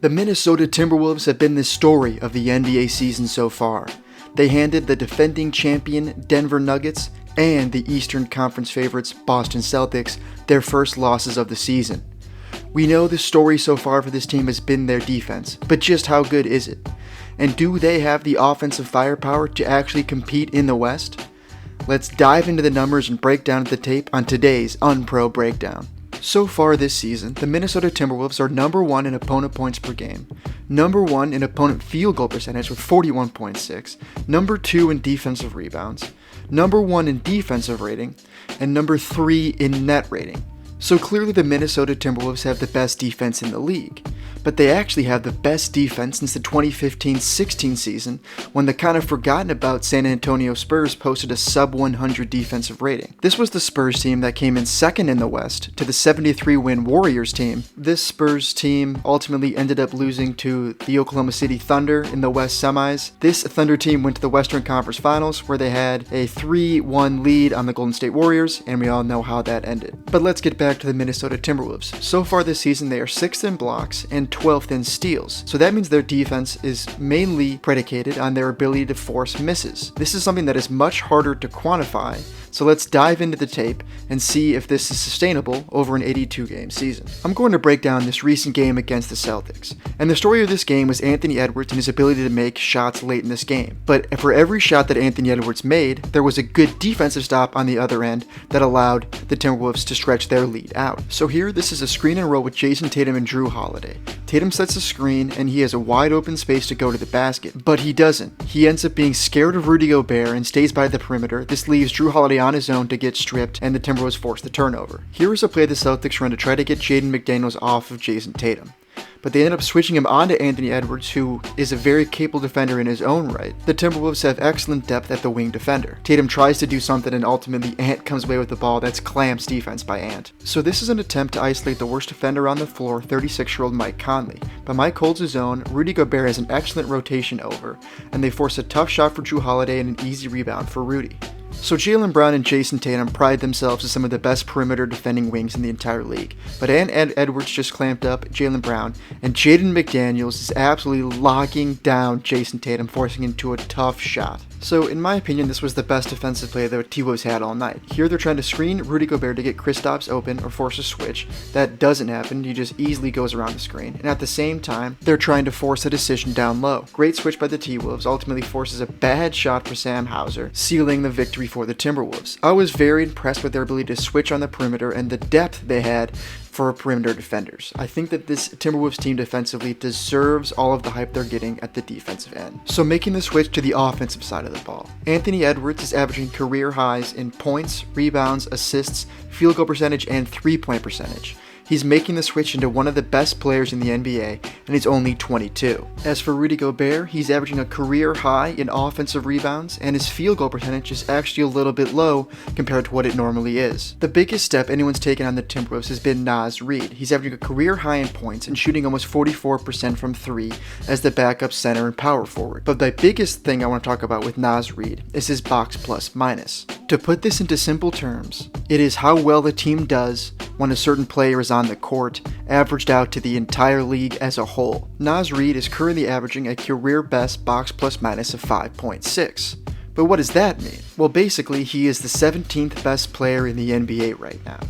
The Minnesota Timberwolves have been the story of the NBA season so far. They handed the defending champion Denver Nuggets and the Eastern Conference favorites Boston Celtics their first losses of the season. We know the story so far for this team has been their defense, but just how good is it? And do they have the offensive firepower to actually compete in the West? Let's dive into the numbers and break down the tape on today's Unpro Breakdown. So far this season, the Minnesota Timberwolves are number 1 in opponent points per game, number 1 in opponent field goal percentage with 41.6, number 2 in defensive rebounds, number 1 in defensive rating, and number 3 in net rating. So clearly the Minnesota Timberwolves have the best defense in the league, but they actually have the best defense since the 2015-16 season, when the kind of forgotten about San Antonio Spurs posted a sub-100 defensive rating. This was the Spurs team that came in second in the West to the 73-win Warriors team. This Spurs team ultimately ended up losing to the Oklahoma City Thunder in the West semis. This Thunder team went to the Western Conference Finals, where they had a 3-1 lead on the Golden State Warriors, and we all know how that ended. But let's get back to the Minnesota Timberwolves. So far this season, they are 6th in blocks and 12th in steals. So that means their defense is mainly predicated on their ability to force misses. This is something that is much harder to quantify, so let's dive into the tape and see if this is sustainable over an 82-game season. I'm going to break down this recent game against the Celtics, and the story of this game was Anthony Edwards and his ability to make shots late in this game. But for every shot that Anthony Edwards made, there was a good defensive stop on the other end that allowed the Timberwolves to stretch their lead out. So here, this is a screen and roll with Jason Tatum and Drew Holiday. Tatum sets a screen and he has a wide open space to go to the basket, but he doesn't. He ends up being scared of Rudy Gobert and stays by the perimeter. This leaves Drew Holiday on his own to get stripped, and the Timberwolves force the turnover. Here is a play the Celtics run to try to get Jaden McDaniels off of Jason Tatum, but they end up switching him onto Anthony Edwards, who is a very capable defender in his own right. The Timberwolves have excellent depth at the wing defender. Tatum tries to do something, and ultimately Ant comes away with the ball. That's clamps defense by Ant. So this is an attempt to isolate the worst defender on the floor, 36-year-old Mike Conley. But Mike holds his own, Rudy Gobert has an excellent rotation over, and they force a tough shot for Drew Holiday and an easy rebound for Rudy. So Jaylen Brown and Jason Tatum pride themselves as some of the best perimeter defending wings in the entire league. But Edwards just clamped up Jaylen Brown, and Jaden McDaniels is absolutely locking down Jason Tatum, forcing him to a tough shot. So in my opinion, this was the best defensive play that T-Wolves had all night. Here they're trying to screen Rudy Gobert to get Kristaps open or force a switch. That doesn't happen, he just easily goes around the screen. And at the same time, they're trying to force a decision down low. Great switch by the T-Wolves ultimately forces a bad shot for Sam Hauser, sealing the victory for the Timberwolves. I was very impressed with their ability to switch on the perimeter and the depth they had for perimeter defenders. I think that this Timberwolves team defensively deserves all of the hype they're getting at the defensive end. So making the switch to the offensive side of the ball, Anthony Edwards is averaging career highs in points, rebounds, assists, field goal percentage, and 3-point percentage. He's making the switch into one of the best players in the NBA, and he's only 22. As for Rudy Gobert, he's averaging a career high in offensive rebounds, and his field goal percentage is actually a little bit low compared to what it normally is. The biggest step anyone's taken on the Timberwolves has been Naz Reid. He's averaging a career high in points and shooting almost 44% from 3 as the backup center and power forward. But the biggest thing I want to talk about with Naz Reid is his box plus minus. To put this into simple terms, it is how well the team does when a certain player is on the court, averaged out to the entire league as a whole. Naz Reid is currently averaging a career best box plus minus of 5.6. But what does that mean? Well, basically, he is the 17th best player in the NBA right now.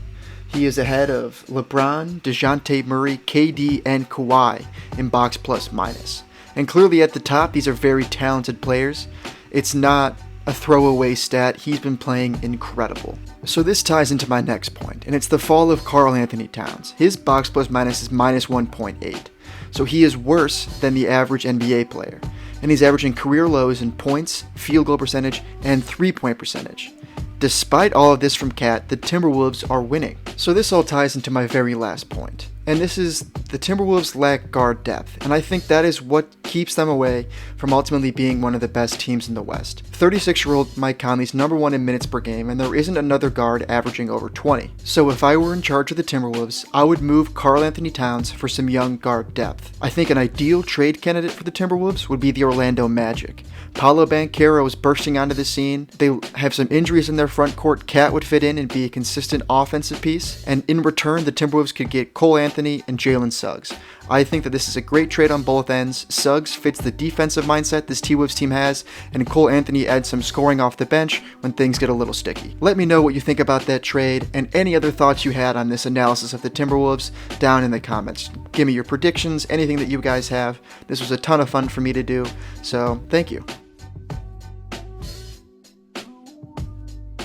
He is ahead of LeBron, DeJounte Murray, KD, and Kawhi in box plus minus. And clearly at the top, these are very talented players. It's not a throwaway stat. He's been playing incredible. So this ties into my next point, and it's the fall of Karl Anthony Towns. His box plus minus is minus 1.8. So he is worse than the average NBA player, and he's averaging career lows in points, field goal percentage, and 3-point percentage. Despite all of this from Cat, the Timberwolves are winning. So this all ties into my very last point. And this is the Timberwolves lack guard depth, and I think that is what keeps them away from ultimately being one of the best teams in the West. 36-year-old Mike Conley's number 1 in minutes per game, and there isn't another guard averaging over 20. So if I were in charge of the Timberwolves, I would move Karl Anthony Towns for some young guard depth. I think an ideal trade candidate for the Timberwolves would be the Orlando Magic. Paolo Banchero is bursting onto the scene. They have some injuries in their front court. Cat would fit in and be a consistent offensive piece, and in return, the Timberwolves could get Cole Anthony and Jalen Suggs. I think that this is a great trade on both ends. Suggs fits the defensive mindset this T-Wolves team has, and Cole Anthony adds some scoring off the bench when things get a little sticky. Let me know what you think about that trade and any other thoughts you had on this analysis of the Timberwolves down in the comments. Give me your predictions, anything that you guys have. This was a ton of fun for me to do, so thank you.